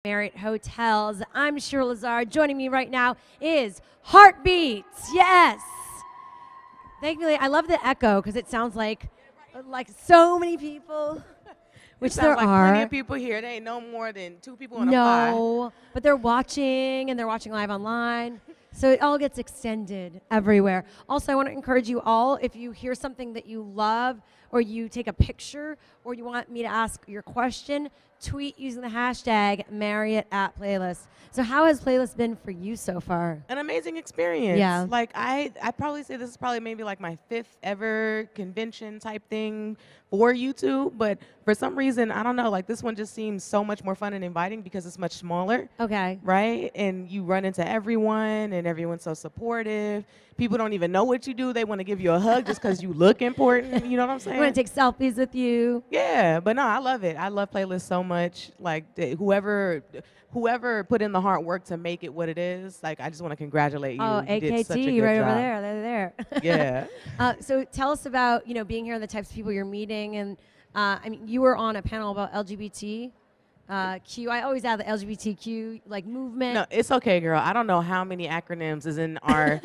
Marriott Hotels. I'm Shira Lazar. Joining me right now is Hartbeat. Yes. Thankfully, I love the echo because it sounds like so many people, which there like are. Plenty of people here. There ain't no more than 2 people on a fly. No, but they're watching and they're watching live online. So it all gets extended everywhere. Also, I want to encourage you all, if you hear something that you love or you take a picture or you want me to ask your question, tweet using the hashtag #MarriottPlaylist. So how has Playlist been for you so far? An amazing experience. Yeah. Like I probably say this is probably maybe like my 5th ever convention type thing for YouTube, but for some reason, I don't know, like this one just seems so much more fun and inviting because it's much smaller. Okay. Right? And you run into everyone and everyone's so supportive. People don't even know what you do. They want to give you a hug just because you look important. You know what I'm saying? I want to take selfies with you. Yeah, but no, I love it. I love Playlist so much. Like whoever put in the hard work to make it what it is, like I just want to congratulate you. Oh, You did such a AKT, good right job. over there. They're there. Yeah. So tell us about being here and the types of people you're meeting. And I mean, you were on a panel about LGBT. I always add the LGBTQ movement. No, it's okay, girl. I don't know how many acronyms is in our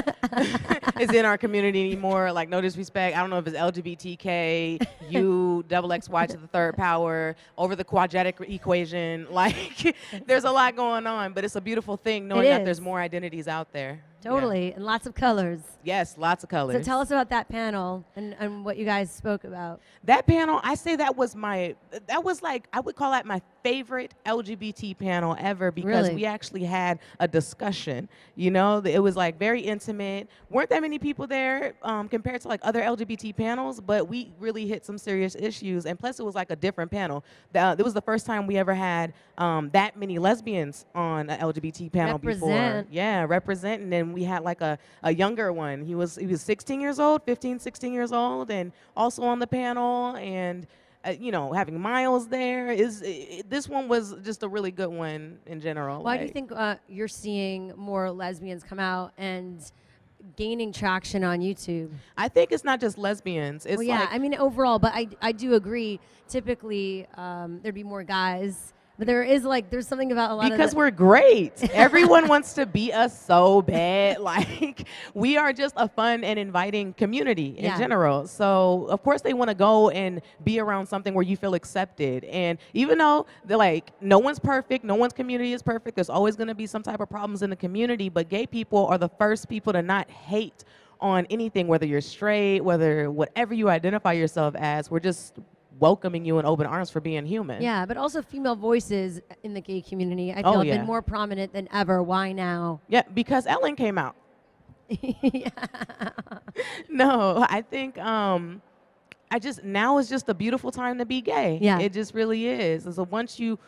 is in our community anymore. Like, no disrespect. I don't know if it's LGBTK, U, double XY to the third power, over the quadratic equation. Like, there's a lot going on, but it's a beautiful thing knowing that there's more identities out there. Totally, and lots of colors. Yes, lots of colors. So tell us about that panel and what you guys spoke about. That panel, I say that was like, I would call that my favorite LGBT panel ever because we actually had a discussion. You know, it was like very intimate. Weren't that many people there compared to like other LGBT panels, but we really hit some serious issues. And plus it was like a different panel. It was the first time we ever had that many lesbians on an LGBT panel before. Yeah, representing. And we had like a younger one. He was 16 years old, 15, 16 years old, and also on the panel. And having Miles there this one was just a really good one in general. Why do you think you're seeing more lesbians come out and gaining traction on YouTube? I think it's not just lesbians. It's I mean overall, but I do agree. Typically, there'd be more guys. But there's something about a lot because we're great. Everyone wants to be us so bad. Like, we are just a fun and inviting community in general. So, of course, they want to go and be around something where you feel accepted. And even though they're like, no one's perfect, no one's community is perfect, there's always going to be some type of problems in the community. But gay people are the first people to not hate on anything, whether you're straight, whatever you identify yourself as. We're just welcoming you in open arms for being human. Yeah, but also female voices in the gay community, I feel, have been more prominent than ever. Why now? Yeah, because Ellen came out. No, I think now is just a beautiful time to be gay. Yeah. It just really is. And so once you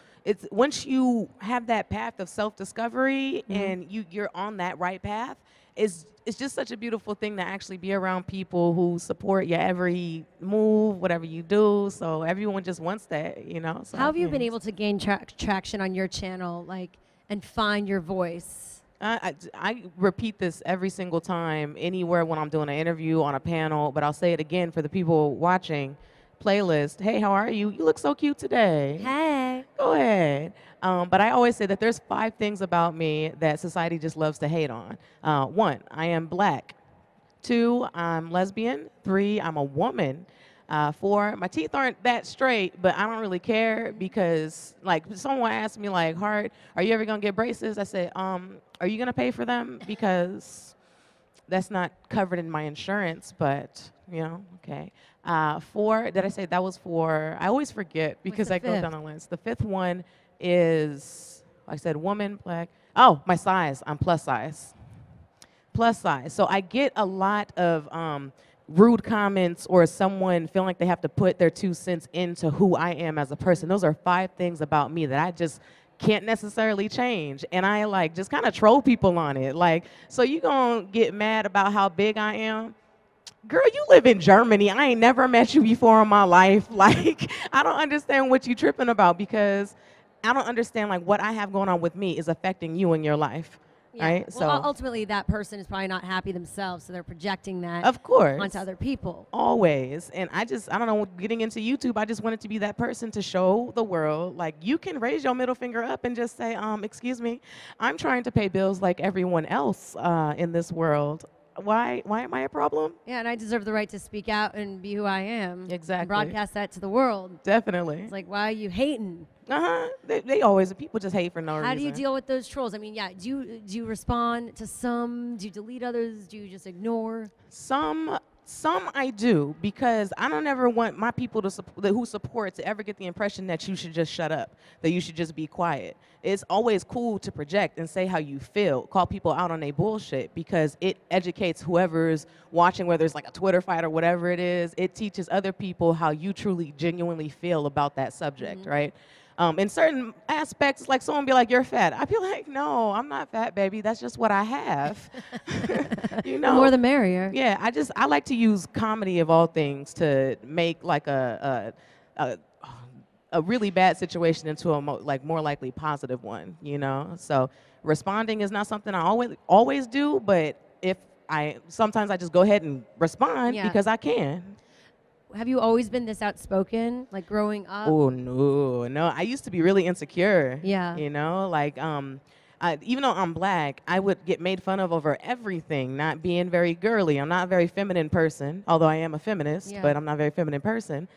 have that path of self-discovery and you're on that right path, it's just such a beautiful thing to actually be around people who support your every move, whatever you do. So everyone just wants that, So, how have you been able to gain traction on your channel, and find your voice? I repeat this every single time, anywhere when I'm doing an interview, on a panel, but I'll say it again for the people watching. Playlist, hey, how are you? You look so cute today. Hey. Go ahead. But I always say that there's 5 things about me that society just loves to hate on. 1, I am black. 2, I'm lesbian. 3, I'm a woman. 4, my teeth aren't that straight, but I don't really care because, someone asked me, Hart, are you ever going to get braces? I said, are you going to pay for them? Because that's not covered in my insurance, but, okay. 4, did I say that was 4? I always forget because I go down the list. The 5th one is, like I said, woman, black. Oh, my size. I'm plus size. Plus size. So I get a lot of rude comments or someone feeling like they have to put their 2 cents into who I am as a person. Those are 5 things about me that I just can't necessarily change. And I just kind of troll people on it. So you gonna get mad about how big I am? Girl, you live in Germany. I ain't never met you before in my life. I don't understand what you tripping about because I don't understand what I have going on with me is affecting you in your life. right? Well, ultimately, that person is probably not happy themselves, so they're projecting that of course onto other people. Always. And I don't know, getting into YouTube, I just wanted to be that person to show the world, like, you can raise your middle finger up and just say, excuse me, I'm trying to pay bills like everyone else in this world. Why am I a problem? Yeah, and I deserve the right to speak out and be who I am. Exactly. And broadcast that to the world. Definitely. It's like, why are you hating? They always, people just hate for no reason. How do you deal with those trolls? I mean, yeah, do you respond to some? Do you delete others? Do you just ignore? Some I do, because I don't ever want my people who support to ever get the impression that you should just shut up, that you should just be quiet. It's always cool to project and say how you feel, call people out on their bullshit, because it educates whoever's watching, whether it's like a Twitter fight or whatever it is. It teaches other people how you truly, genuinely feel about that subject, right? In certain aspects, like someone be like, "You're fat." I'd be like, "No, I'm not fat, baby. That's just what I have." You know, The more the merrier. Yeah, I like to use comedy of all things to make like a really bad situation into a more likely positive one. You know, so responding is not something I always do, but sometimes I just go ahead and respond because I can. Have you always been this outspoken, like growing up? Oh, no. I used to be really insecure. Yeah. You know, like, even though I'm black, I would get made fun of over everything, not being very girly. I'm not a very feminine person, although I am a feminist, but I'm not a very feminine person.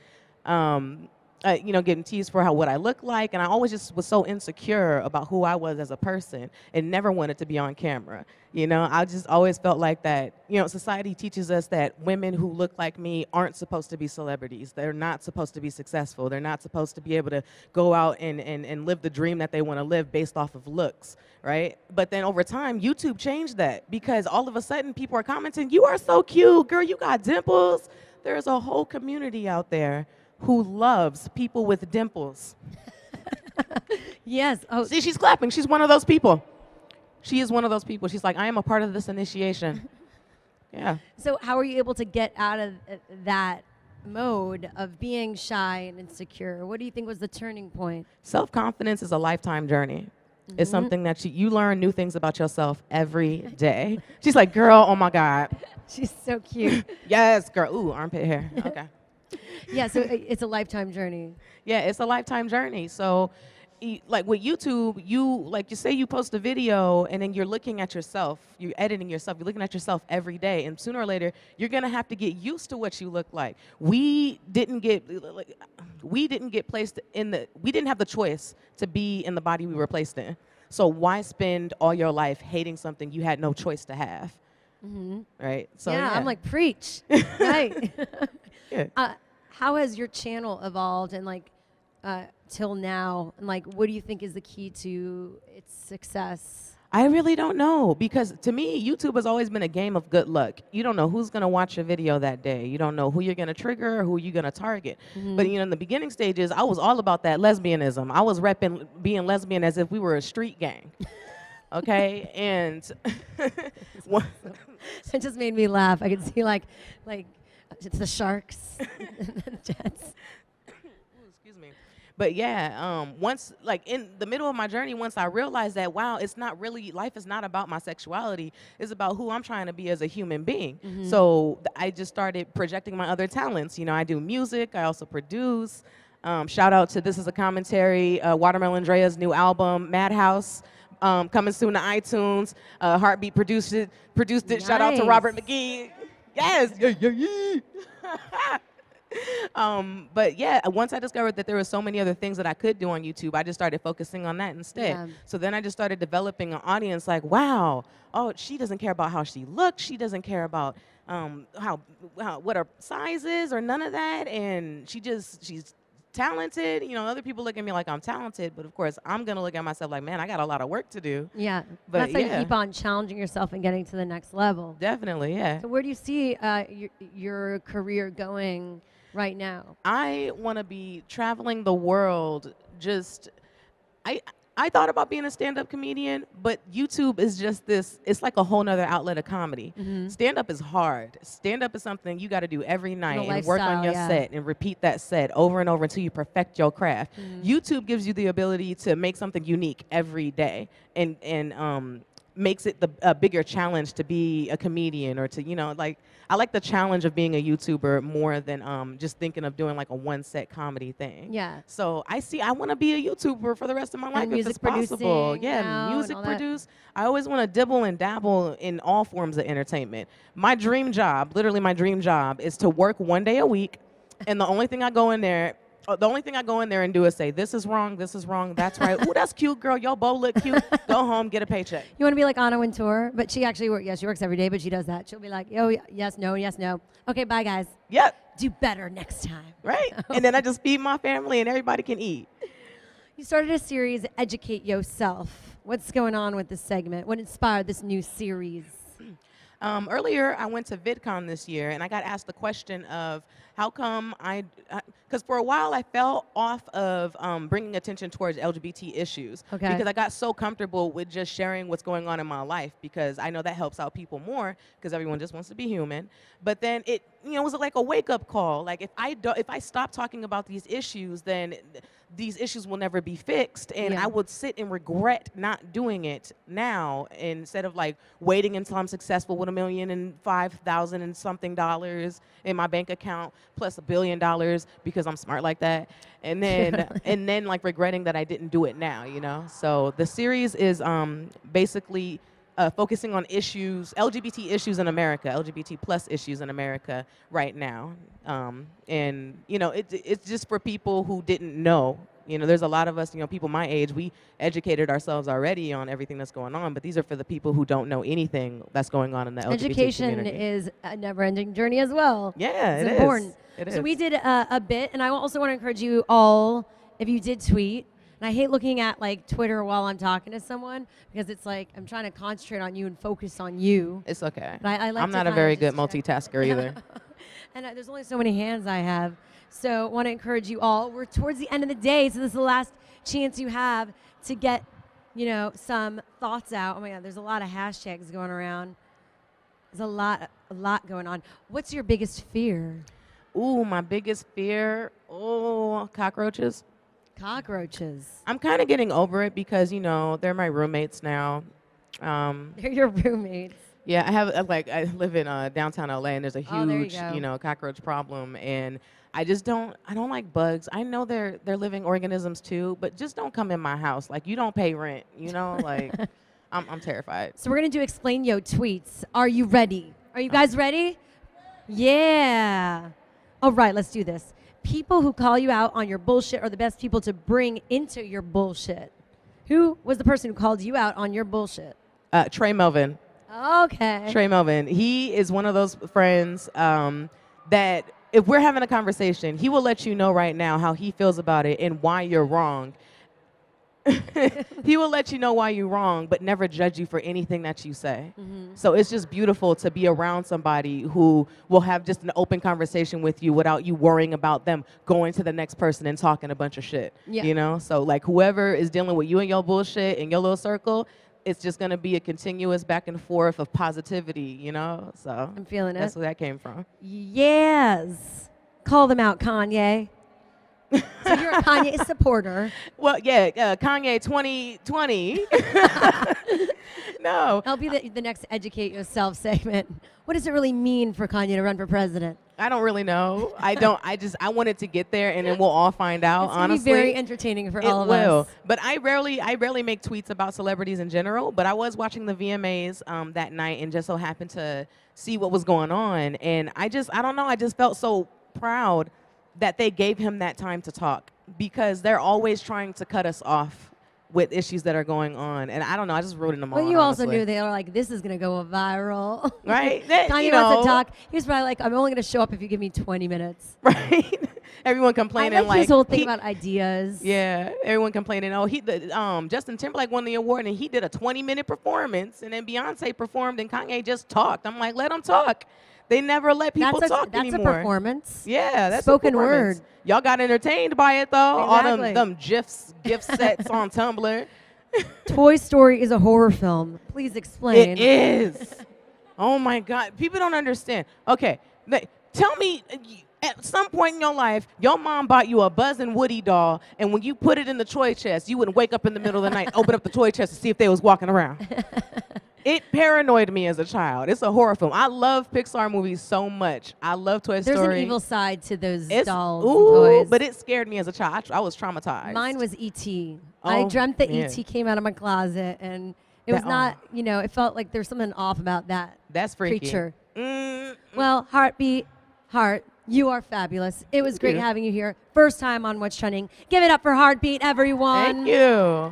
Getting teased for what I look like, and I always just was so insecure about who I was as a person and never wanted to be on camera. You know, I just always felt like that, society teaches us that women who look like me aren't supposed to be celebrities. They're not supposed to be successful. They're not supposed to be able to go out and live the dream that they want to live based off of looks, right? But then over time, YouTube changed that, because all of a sudden people are commenting, "You are so cute, girl, you got dimples." There's a whole community out there who loves people with dimples. Yes. Oh, see, she's clapping. She's one of those people. She is one of those people. She's like, "I am a part of this initiation." Yeah. So how are you able to get out of that mode of being shy and insecure? What do you think was the turning point? Self-confidence is a lifetime journey. It's something that you learn new things about yourself every day. She's like, "Girl, oh my God." She's so cute. Yes, girl. Ooh, armpit hair. Okay. Yeah, so it's a lifetime journey. Yeah, it's a lifetime journey. So, like with YouTube, you say you post a video and then you're looking at yourself, you're editing yourself, you're looking at yourself every day, and sooner or later you're gonna have to get used to what you look like. We didn't have the choice to be in the body we were placed in. So why spend all your life hating something you had no choice to have? Right? So yeah, I'm like, preach. Right. Yeah. How has your channel evolved and till now? And what do you think is the key to its success? I really don't know, because to me, YouTube has always been a game of good luck. You don't know who's going to watch your video that day. You don't know who you're going to trigger or who you're going to target. But in the beginning stages, I was all about that lesbianism. I was repping being lesbian as if we were a street gang. Okay, and it just made me laugh. I could see it's the sharks, the jets. Excuse me. But yeah, once in the middle of my journey, once I realized that, wow, life is not about my sexuality. It's about who I'm trying to be as a human being. So I just started projecting my other talents. I do music. I also produce. Shout out to This Is a Commentary, Watermelon Drea's new album, Madhouse. Coming soon to iTunes. Hartbeat produced it. Nice. Shout out to Robert McGee. Yes. But yeah, once I discovered that there were so many other things that I could do on YouTube, I just started focusing on that instead. Yeah. So then I just started developing an audience like, wow, she doesn't care about how she looks. She doesn't care about what her size is or none of that. And she's talented. Other people look at me like I'm talented, but of course I'm gonna look at myself like, man, I got a lot of work to do. Yeah, but that's how you keep on challenging yourself and getting to the next level. Definitely, yeah. So where do you see your career going right now? I want to be traveling the world. I thought about being a stand-up comedian, but YouTube is just it's like a whole nother outlet of comedy. Stand-up is hard. Stand-up is something you got to do every night and work on your set and repeat that set over and over until you perfect your craft. YouTube gives you the ability to make something unique every day and makes it a bigger challenge to be a comedian or to, like, I like the challenge of being a YouTuber more than just thinking of doing like a one-set comedy thing. Yeah. So I want to be a YouTuber for the rest of my life if it's music possible. producing Yeah, now and music all that. produce. I always want to dibble and dabble in all forms of entertainment. My dream job, literally my dream job, is to work 1 day a week, and the only thing I go in there and do is say, this is wrong, that's right. Ooh, that's cute, girl. Your bow look cute. Go home, get a paycheck. You want to be like Anna Wintour, but she actually she works every day, but she does that. She'll be like, yes, no. Okay, bye, guys. Yep. Do better next time. Right. And then I just feed my family and everybody can eat. You started a series, Educate Yourself. What's going on with this segment? What inspired this new series? Earlier, I went to VidCon this year, and I got asked the question of how come because for a while I fell off of bringing attention towards LGBT issues. Okay. Because I got so comfortable with just sharing what's going on in my life, because I know that helps out people more, because everyone just wants to be human. But then it was like a wake-up call. Like, if I stop talking about these issues, then these issues will never be fixed, and I would sit and regret not doing it now, instead of like waiting until I'm successful with $1,005,000 and something dollars in my bank account, plus $1 billion because I'm smart like that, and then like regretting that I didn't do it now. So the series is basically focusing on LGBT issues in America, LGBT plus issues in America right now. And it's just for people who didn't know. There's a lot of us, people my age, we educated ourselves already on everything that's going on, but these are for the people who don't know anything that's going on in the LGBT Education community. is a never-ending journey as well. Yeah, it's important. It is. So we did a bit, and I also want to encourage you all, if you did tweet, and I hate looking at like Twitter while I'm talking to someone, because it's like I'm trying to concentrate on you and focus on you. It's okay. But I like I'm to not a kinda very just good multitasker either. And there's only so many hands I have. So I want to encourage you all. We're towards the end of the day, so this is the last chance you have to get, some thoughts out. Oh my God, there's a lot of hashtags going around. There's a lot going on. What's your biggest fear? Ooh, my biggest fear? Oh, cockroaches. Cockroaches. I'm kind of getting over it because, they're my roommates now. They're your roommates. Yeah, I live in downtown LA, and there's a huge, go. cockroach problem, and I don't like bugs. I know they're living organisms too, but just don't come in my house. Like, you don't pay rent, like I'm terrified. So we're going to do Explain Yo tweets. Are you ready? Are you guys ready? Yeah. All right, let's do this. People who call you out on your bullshit are the best people to bring into your bullshit. Who was the person who called you out on your bullshit? Trey Melvin. Okay. Trey Melvin. He is one of those friends that if we're having a conversation, he will let you know right now how he feels about it and why you're wrong. He will let you know why you're wrong, but never judge you for anything that you say. Mm-hmm. So it's just beautiful to be around somebody who will have just an open conversation with you without you worrying about them going to the next person and talking a bunch of shit. Yeah. So like, whoever is dealing with you and your bullshit in your little circle, it's just going to be a continuous back and forth of positivity, So I'm feeling it. That's where that came from. Yes. Call them out, Kanye. So you're a Kanye supporter. Well, yeah, Kanye 2020. No. That'll be the next Educate Yourself segment. What does it really mean for Kanye to run for president? I don't really know. I wanted to get there, and then we'll all find out. It's gonna honestly, be very entertaining for all of us. It will. us. But I rarely make tweets about celebrities in general. But I was watching the VMAs that night, and just so happened to see what was going on. And I don't know. I just felt so proud that they gave him that time to talk, because they're always trying to cut us off with issues that are going on. And I don't know, I just wrote in them all. Well, you also knew they were like, this is going to go viral. Right? Kanye wants to talk. He was probably like, I'm only going to show up if you give me 20 minutes. Right? Everyone complaining. I like his whole thing about ideas. Yeah, everyone complaining. Oh, Justin Timberlake won the award, and he did a 20-minute performance, and then Beyonce performed, and Kanye just talked. I'm like, let him talk. They never let people talk anymore. That's a performance. Yeah, that's spoken a word. Y'all got entertained by it though. Exactly. All them gift sets on Tumblr. Toy Story is a horror film. Please explain. It is. Oh my God, people don't understand. Okay, tell me. At some point in your life, your mom bought you a Buzz and Woody doll, and when you put it in the toy chest, you wouldn't wake up in the middle of the night, open up the toy chest to see if they was walking around. It paranoid me as a child. It's a horror film. I love Pixar movies so much. I love Toy Story. There's an evil side to those dolls Ooh, and toys. but it scared me as a child. I was traumatized. Mine was E.T. I Oh, dreamt that man. E.T. came out of my closet, and it was not, you know, it felt like there's something off about that That's freaky. creature. Well, Heartbeat, Heart, you are fabulous. It was great having you here. First time on What's Trending. Give it up for Heartbeat, everyone. Thank you.